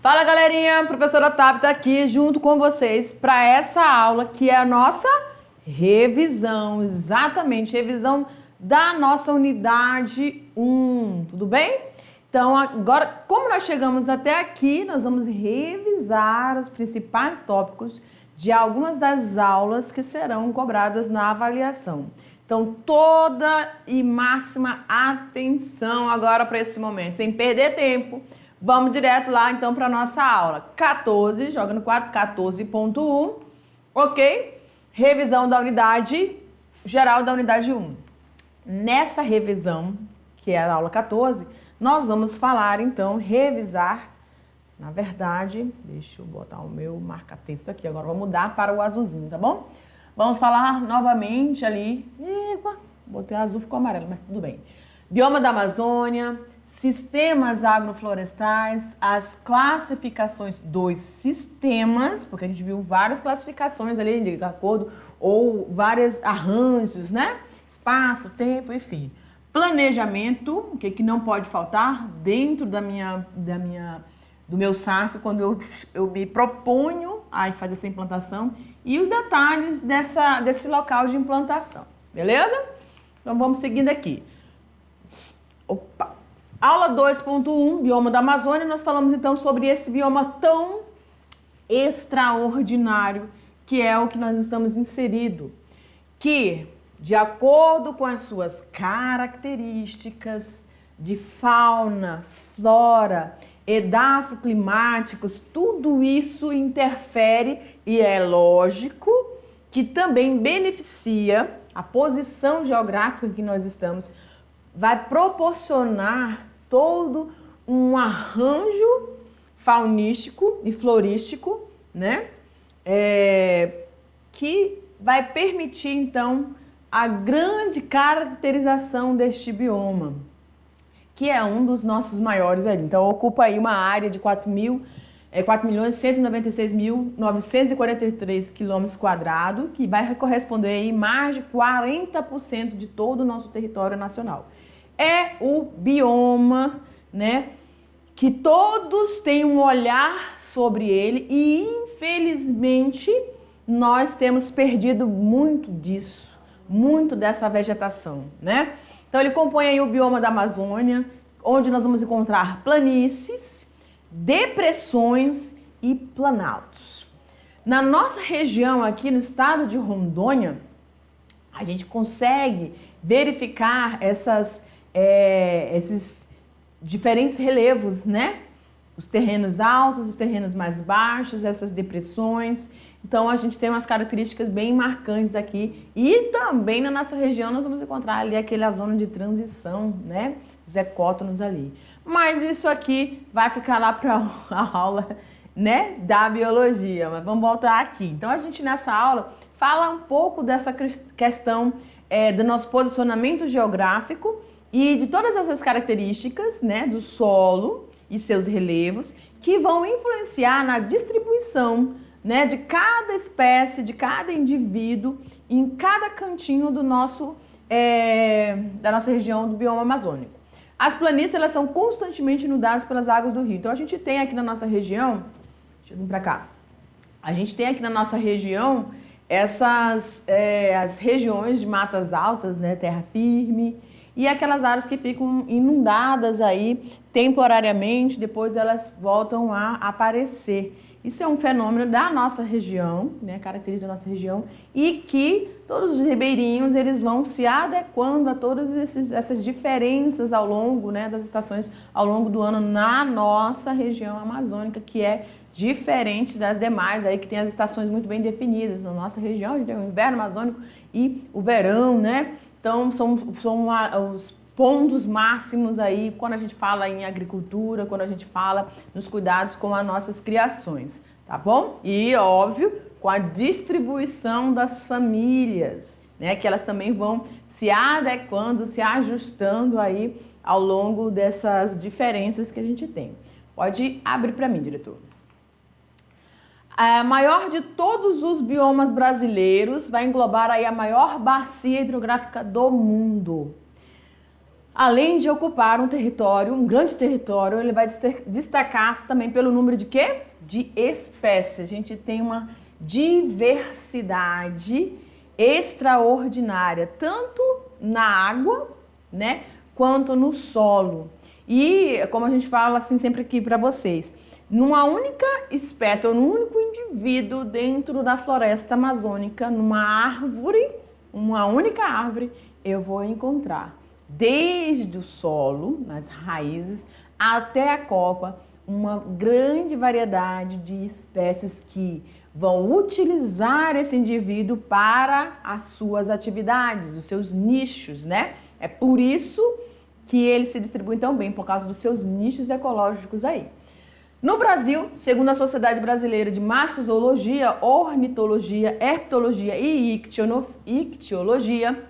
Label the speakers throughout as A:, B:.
A: Fala, galerinha, professora Tabita aqui junto com vocês para essa aula que é a nossa revisão, exatamente, revisão da nossa unidade 1, tudo bem? Então, agora, como nós chegamos até aqui, nós vamos revisar os principais tópicos de algumas das aulas que serão cobradas na avaliação. Então, toda e máxima atenção agora para esse momento, sem perder tempo. Vamos direto lá, então, para a nossa aula. 14, joga no quadro, 14.1, ok? Revisão da unidade geral da unidade 1. Nessa revisão, que é a aula 14, nós vamos falar, então, revisar, na verdade, deixa eu botar o meu marca-texto aqui, agora vou mudar para o azulzinho, tá bom? Vamos falar novamente ali, epa, botei azul, ficou amarelo, mas tudo bem. Bioma da Amazônia, sistemas agroflorestais, as classificações dos sistemas, porque a gente viu várias classificações ali de acordo, ou vários arranjos, né? Espaço, tempo, enfim. Planejamento, o que não pode faltar dentro do meu SAF, quando eu me proponho a fazer essa implantação, e os detalhes desse local de implantação, beleza? Então vamos seguindo aqui. Opa! Aula 2.1, bioma da Amazônia, nós falamos então sobre esse bioma tão extraordinário que é o que nós estamos inserido, que de acordo com as suas características de fauna, flora, edafoclimáticos, tudo isso interfere e é lógico que também beneficia a posição geográfica que nós estamos, vai proporcionar todo um arranjo faunístico e florístico, né? Que vai permitir, então, a grande caracterização deste bioma, que é um dos nossos maiores ali. Então, ocupa aí uma área de 4.196.943 km², que vai corresponder aí mais de 40% de todo o nosso território nacional. É o bioma, né, que todos têm um olhar sobre ele e, infelizmente, nós temos perdido muito disso, muito dessa vegetação, né? Então, ele compõe aí o bioma da Amazônia, onde nós vamos encontrar planícies, depressões e planaltos. Na nossa região aqui no estado de Rondônia, a gente consegue verificar esses diferentes relevos, né? Os terrenos altos, os terrenos mais baixos, essas depressões. Então, a gente tem umas características bem marcantes aqui. E também na nossa região nós vamos encontrar ali aquela zona de transição, né? Os ecótonos ali. Mas isso aqui vai ficar lá para a aula, né, da biologia. Mas vamos voltar aqui. Então, a gente nessa aula fala um pouco dessa questão do nosso posicionamento geográfico e de todas essas características, né, do solo e seus relevos que vão influenciar na distribuição, né, de cada espécie, de cada indivíduo em cada cantinho do nosso, da nossa região do bioma amazônico. As planícies, elas são constantemente inundadas pelas águas do rio. Então, a gente tem aqui na nossa região, deixa eu vir para cá, a gente tem aqui na nossa região as regiões de matas altas, né, terra firme, e aquelas áreas que ficam inundadas aí temporariamente, depois elas voltam a aparecer. Isso é um fenômeno da nossa região, né, característica da nossa região, e que todos os ribeirinhos eles vão se adequando a todas essas diferenças ao longo, né, das estações ao longo do ano na nossa região amazônica, que é diferente das demais, aí que tem as estações muito bem definidas. Na nossa região a gente tem o inverno amazônico e o verão, né? Então são os pontos máximos aí quando a gente fala em agricultura, quando a gente fala nos cuidados com as nossas criações, tá bom? E, óbvio, com a distribuição das famílias, né? Que elas também vão se adequando, se ajustando aí ao longo dessas diferenças que a gente tem. Pode abrir para mim, diretor. A maior de todos os biomas brasileiros vai englobar aí a maior bacia hidrográfica do mundo. além de ocupar um território, um grande território, ele vai destacar-se também pelo número de quê? De espécies. A gente tem uma diversidade extraordinária, tanto na água, né, quanto no solo. E, como a gente fala assim sempre aqui para vocês, numa única espécie ou num único indivíduo dentro da floresta amazônica, numa árvore, uma única árvore, eu vou encontrar desde o solo, nas raízes, até a copa, uma grande variedade de espécies que vão utilizar esse indivíduo para as suas atividades, os seus nichos, né? É por isso que eles se distribuem tão bem, por causa dos seus nichos ecológicos aí. No Brasil, segundo a Sociedade Brasileira de Mastozoologia, Ornitologia, Herpetologia e Ictiologia,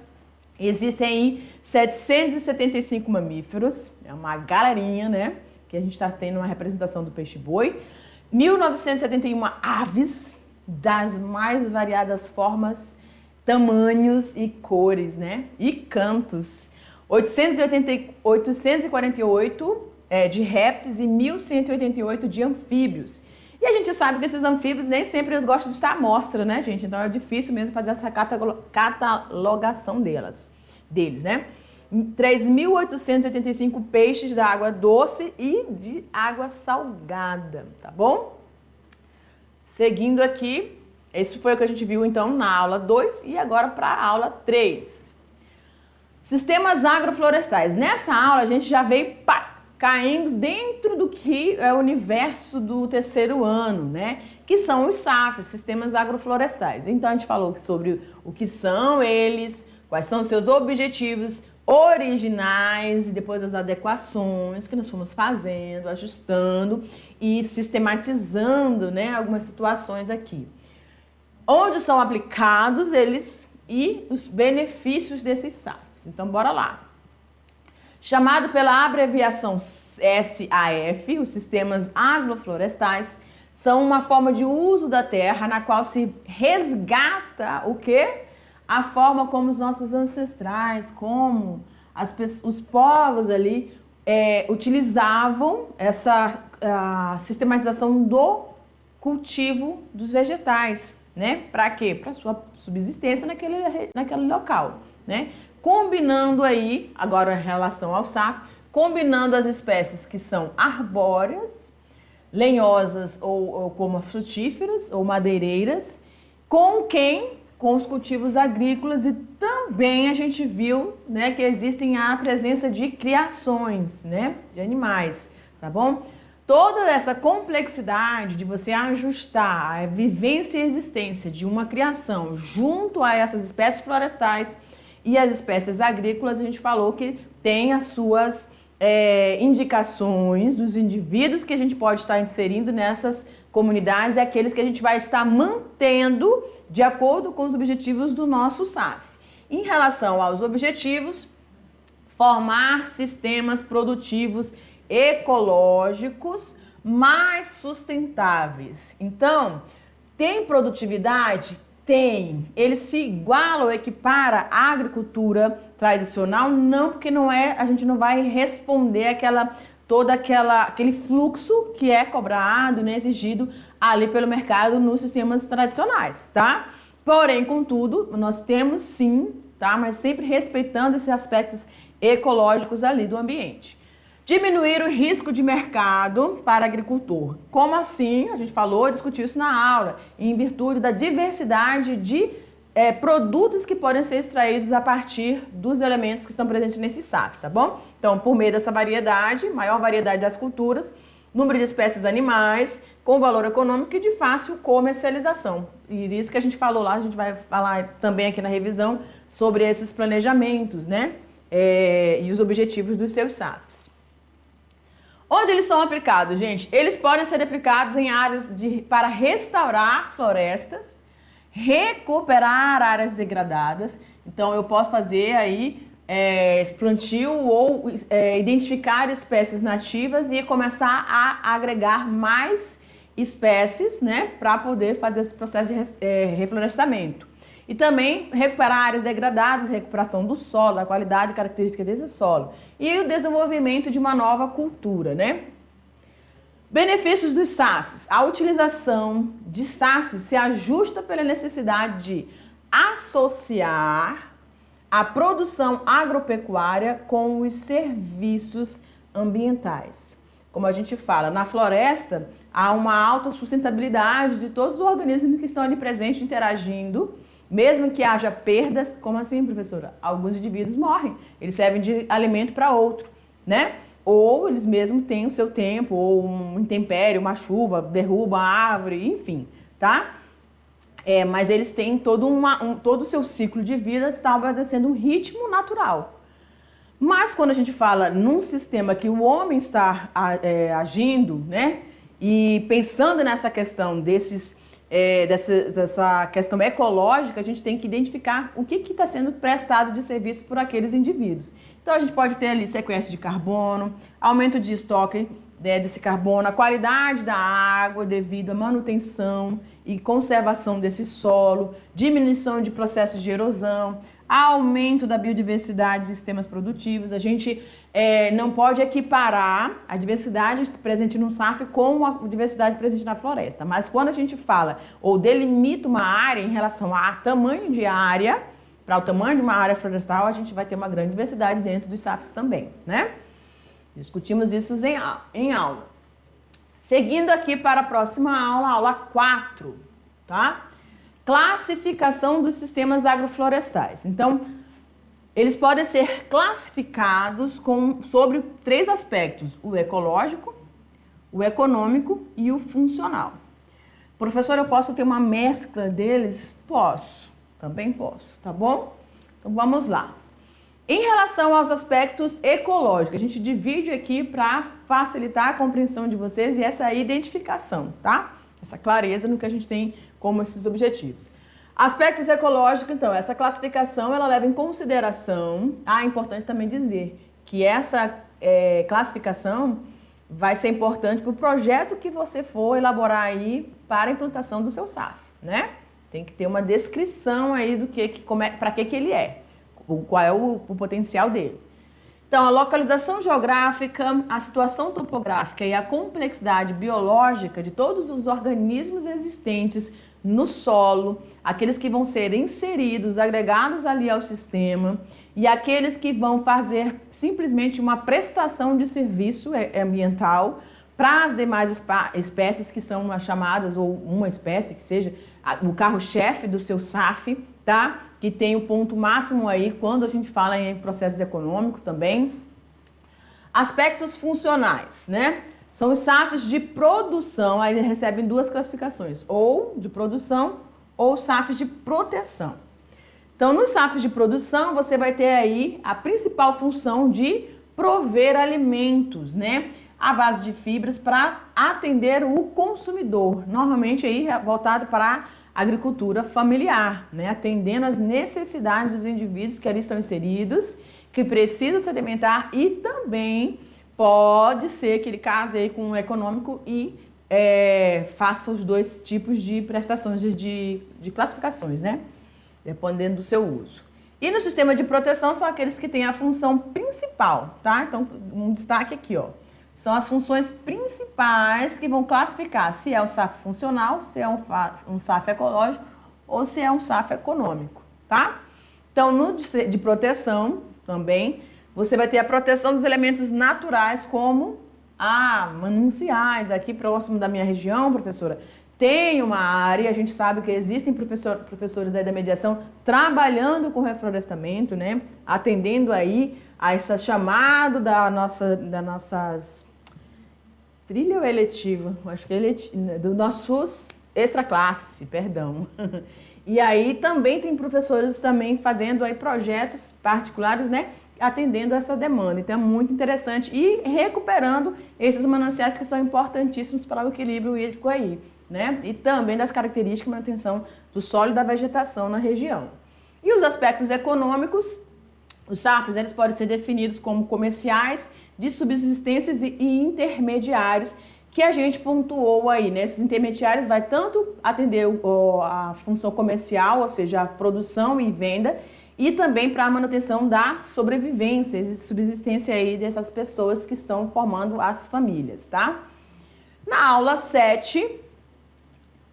A: existem aí 775 mamíferos, é uma galerinha, né? Que a gente está tendo uma representação do peixe-boi. 1971 aves das mais variadas formas, tamanhos e cores, né? E cantos. 848 de répteis e 1188 de anfíbios. E a gente sabe que esses anfíbios nem sempre eles gostam de estar à mostra, né, gente? Então é difícil mesmo fazer essa catalogação deles, né? 3.885 peixes da água doce e de água salgada, tá bom? Seguindo aqui, esse foi o que a gente viu então na aula 2 e agora para a aula 3. Sistemas agroflorestais. Nessa aula a gente já veio caindo dentro do que é o universo do terceiro ano, né? Que são os SAFs, Sistemas Agroflorestais. Então a gente falou sobre o que são eles, quais são os seus objetivos originais e depois as adequações que nós fomos fazendo, ajustando e sistematizando, né, algumas situações aqui. Onde são aplicados eles e os benefícios desses SAFs. Então bora lá. Chamado pela abreviação SAF, os sistemas agroflorestais são uma forma de uso da terra na qual se resgata o quê? A forma como os nossos ancestrais, como os povos ali utilizavam essa sistematização do cultivo dos vegetais, né? Para quê? Para sua subsistência naquele local, né? Combinando aí, agora em relação ao SAF, combinando as espécies que são arbóreas, lenhosas ou como frutíferas ou madeireiras, com os cultivos agrícolas e também a gente viu, né, que existem a presença de criações, né, de animais, tá bom? Toda essa complexidade de você ajustar a vivência e existência de uma criação junto a essas espécies florestais e as espécies agrícolas, a gente falou que tem as suas indicações dos indivíduos que a gente pode estar inserindo nessas comunidades e aqueles que a gente vai estar mantendo de acordo com os objetivos do nosso SAF. Em relação aos objetivos, formar sistemas produtivos ecológicos mais sustentáveis. Então, tem produtividade? Tem. Ele se iguala ou equipara à agricultura tradicional? Não, porque a gente não vai responder aquele fluxo que é cobrado, né, exigido ali pelo mercado nos sistemas tradicionais, tá? Porém, contudo, nós temos sim, tá? Mas sempre respeitando esses aspectos ecológicos ali do ambiente. Diminuir o risco de mercado para agricultor. Como assim? A gente discutiu isso na aula, em virtude da diversidade de produtos que podem ser extraídos a partir dos elementos que estão presentes nesses SAFs, tá bom? Então, por meio dessa variedade, maior variedade das culturas, número de espécies animais, com valor econômico e de fácil comercialização. E isso que a gente falou lá, a gente vai falar também aqui na revisão sobre esses planejamentos, né? E os objetivos dos seus SAFs. Onde eles são aplicados, gente? Eles podem ser aplicados em áreas para restaurar florestas, recuperar áreas degradadas. Então, eu posso fazer aí plantio ou identificar espécies nativas e começar a agregar mais espécies, né, para poder fazer esse processo de reflorestamento. E também recuperar áreas degradadas, recuperação do solo, a qualidade e característica desse solo. E o desenvolvimento de uma nova cultura, né? Benefícios dos SAFs. A utilização de SAFs se ajusta pela necessidade de associar a produção agropecuária com os serviços ambientais. Como a gente fala, na floresta há uma alta sustentabilidade de todos os organismos que estão ali presentes, interagindo, mesmo que haja perdas. Como assim, professora? Alguns indivíduos morrem, eles servem de alimento para outro, né? Ou eles mesmos têm o seu tempo, ou um intempério, uma chuva, derruba a árvore, enfim, tá? Mas eles têm todo o seu ciclo de vida, está obedecendo um ritmo natural. Mas quando a gente fala num sistema que o homem está agindo, né, e pensando nessa questão dessa questão ecológica, a gente tem que identificar o que está sendo prestado de serviço por aqueles indivíduos. Então a gente pode ter ali sequestro de carbono, aumento de estoque desse carbono, a qualidade da água devido à manutenção e conservação desse solo, diminuição de processos de erosão, aumento da biodiversidade e sistemas produtivos. A gente não pode equiparar a diversidade presente no SAF com a diversidade presente na floresta. Mas quando a gente fala ou delimita uma área em relação a tamanho de área, para o tamanho de uma área florestal, a gente vai ter uma grande diversidade dentro dos SAFs também, né? Discutimos isso em aula. Seguindo aqui para a próxima aula, aula 4, tá? Classificação dos sistemas agroflorestais. Então, eles podem ser classificados sobre 3 aspectos: o ecológico, o econômico e o funcional. Professor, eu posso ter uma mescla deles? Posso, também posso, tá bom? Então, vamos lá. Em relação aos aspectos ecológicos, a gente divide aqui para facilitar a compreensão de vocês e essa identificação, tá? Essa clareza no que a gente tem como esses objetivos. Aspectos ecológicos, então, essa classificação, ela leva em consideração, é importante também dizer que essa classificação vai ser importante para o projeto que você for elaborar aí para a implantação do seu SAF, né? Tem que ter uma descrição aí do para que ele é, qual é o potencial dele. Então, a localização geográfica, a situação topográfica e a complexidade biológica de todos os organismos existentes no solo, aqueles que vão ser inseridos, agregados ali ao sistema e aqueles que vão fazer simplesmente uma prestação de serviço ambiental para as demais espécies que são chamadas, ou uma espécie que seja o carro-chefe do seu SAF, tá? Que tem o ponto máximo aí quando a gente fala em processos econômicos também. Aspectos funcionais, né? São os SAFs de produção, aí eles recebem 2 classificações, ou de produção ou SAFs de proteção. Então, nos SAFs de produção, você vai ter aí a principal função de prover alimentos, né? À base de fibras para atender o consumidor, normalmente aí voltado para a agricultura familiar, né? Atendendo às necessidades dos indivíduos que ali estão inseridos, que precisam se alimentar, e também pode ser que ele case aí com o econômico e faça os 2 tipos de prestações de classificações, né? Dependendo do seu uso. E no sistema de proteção são aqueles que têm a função principal, tá? Então, um destaque aqui, ó. São as funções principais que vão classificar se é um SAF funcional, se é um SAF ecológico ou se é um SAF econômico, tá? Então, no de proteção também, você vai ter a proteção dos elementos naturais, como mananciais. Aqui próximo da minha região, professora, tem uma área, a gente sabe que existem professores aí da mediação trabalhando com reflorestamento, né? Atendendo aí a esse chamado nossas trilha ou eletiva? Acho que é eletiva, do nossos extra classe, perdão. E aí também tem professores também fazendo aí projetos particulares, né? Atendendo essa demanda. Então é muito interessante e recuperando esses mananciais que são importantíssimos para o equilíbrio hídrico aí, né? E também das características de manutenção do solo e da vegetação na região. E os aspectos econômicos, os SAFs, eles podem ser definidos como comerciais, de subsistências e intermediários, que a gente pontuou aí, né? Esses intermediários vai tanto atender a função comercial, ou seja, a produção e venda, e também para a manutenção da sobrevivência e subsistência aí dessas pessoas que estão formando as famílias, tá? Na aula 7,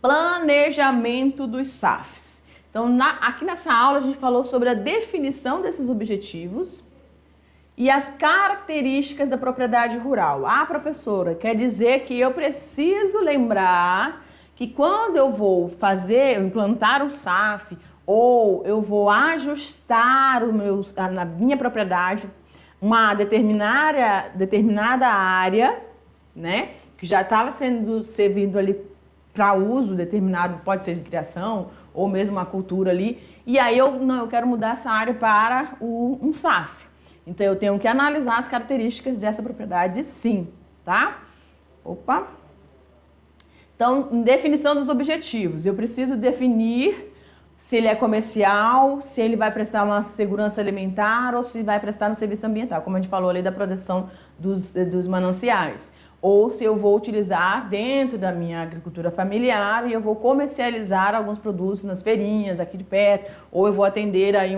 A: planejamento dos SAFs. Então, aqui nessa aula a gente falou sobre a definição desses objetivos e as características da propriedade rural. Ah, professora, quer dizer que eu preciso lembrar que quando eu vou implantar um SAF, ou eu vou ajustar na minha propriedade uma determinada área, né, que já estava servindo ali para uso determinado, pode ser de criação ou mesmo uma cultura ali, e aí eu quero mudar essa área para um SAF. Então eu tenho que analisar as características dessa propriedade, sim, tá? Opa! Então, em definição dos objetivos, eu preciso definir se ele é comercial, se ele vai prestar uma segurança alimentar ou se vai prestar um serviço ambiental, como a gente falou ali da proteção dos mananciais. Ou se eu vou utilizar dentro da minha agricultura familiar e eu vou comercializar alguns produtos nas feirinhas aqui de perto, ou eu vou atender aí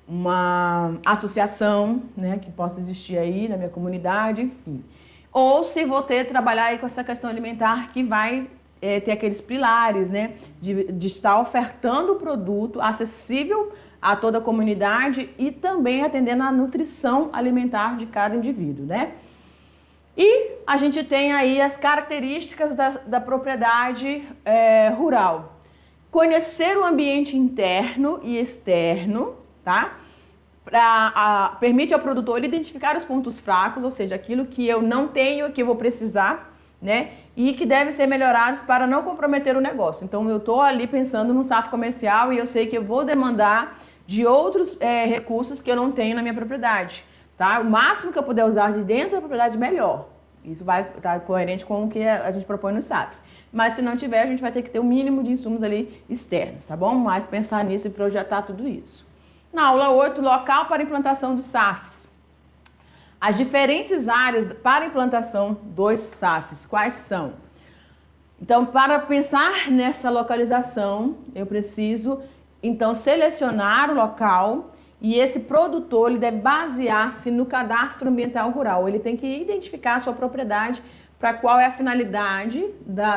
A: uma associação, né, que possa existir aí na minha comunidade, enfim. Ou se vou trabalhar aí com essa questão alimentar que vai ter aqueles pilares, né, de estar ofertando o produto acessível a toda a comunidade e também atendendo à nutrição alimentar de cada indivíduo, né? E a gente tem aí as características da propriedade rural. Conhecer o ambiente interno e externo, tá? Permite ao produtor identificar os pontos fracos, ou seja, aquilo que eu não tenho e que eu vou precisar, né? E que devem ser melhorados para não comprometer o negócio. Então, eu estou ali pensando num SAF comercial e eu sei que eu vou demandar de outros recursos que eu não tenho na minha propriedade. Tá? O máximo que eu puder usar de dentro da propriedade, melhor. Isso vai estar coerente com o que a gente propõe nos SAFs. Mas se não tiver, a gente vai ter que ter o mínimo de insumos ali externos, tá bom? Mas pensar nisso e projetar tudo isso. Na aula 8, local para implantação dos SAFs. As diferentes áreas para implantação dos SAFs, quais são? Então, para pensar nessa localização, eu preciso, então, selecionar o local. E esse produtor ele deve basear-se no cadastro ambiental rural. Ele tem que identificar a sua propriedade para qual é a finalidade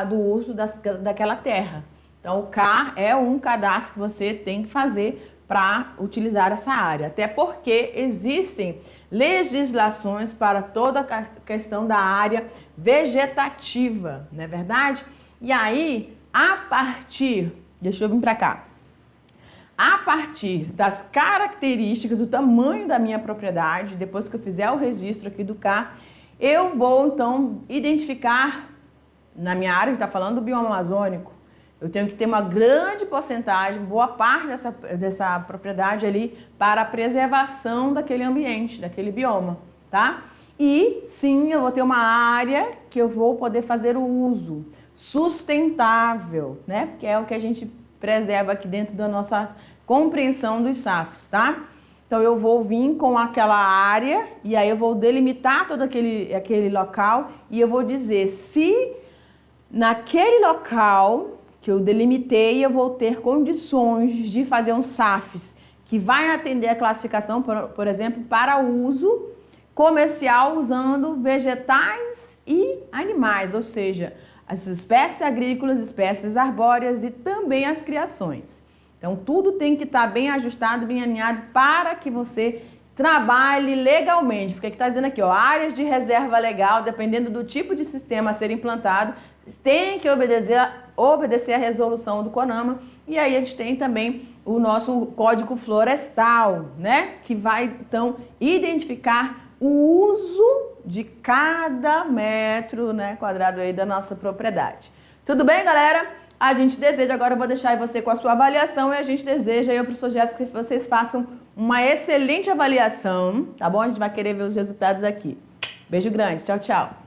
A: do uso daquela terra. Então, o CAR é um cadastro que você tem que fazer para utilizar essa área. Até porque existem legislações para toda a questão da área vegetativa, não é verdade? E aí, deixa eu vir para cá. A partir das características do tamanho da minha propriedade, depois que eu fizer o registro aqui do CAR, eu vou então identificar, na minha área, a gente está falando do bioma amazônico, eu tenho que ter uma grande porcentagem, boa parte dessa propriedade ali para a preservação daquele ambiente, daquele bioma, tá? E sim, eu vou ter uma área que eu vou poder fazer o uso sustentável, né? Porque é o que a gente preserva aqui dentro da nossa compreensão dos SAFs, tá? Então, eu vou vir com aquela área e aí eu vou delimitar todo aquele local e eu vou dizer se naquele local que eu delimitei eu vou ter condições de fazer um SAFs que vai atender a classificação, por exemplo, para uso comercial usando vegetais e animais, ou seja, as espécies agrícolas, espécies arbóreas e também as criações. Então, tudo tem que estar bem ajustado, bem alinhado para que você trabalhe legalmente. Porque aqui está dizendo aqui, ó, áreas de reserva legal, dependendo do tipo de sistema a ser implantado, tem que obedecer a resolução do CONAMA. E aí a gente tem também o nosso Código Florestal, né? Que vai, então, identificar o uso de cada metro, né, quadrado aí da nossa propriedade. Tudo bem, galera? A gente deseja, agora eu vou deixar você com a sua avaliação e a gente deseja aí, professor Jefferson, que vocês façam uma excelente avaliação, tá bom? A gente vai querer ver os resultados aqui. Beijo grande, tchau, tchau.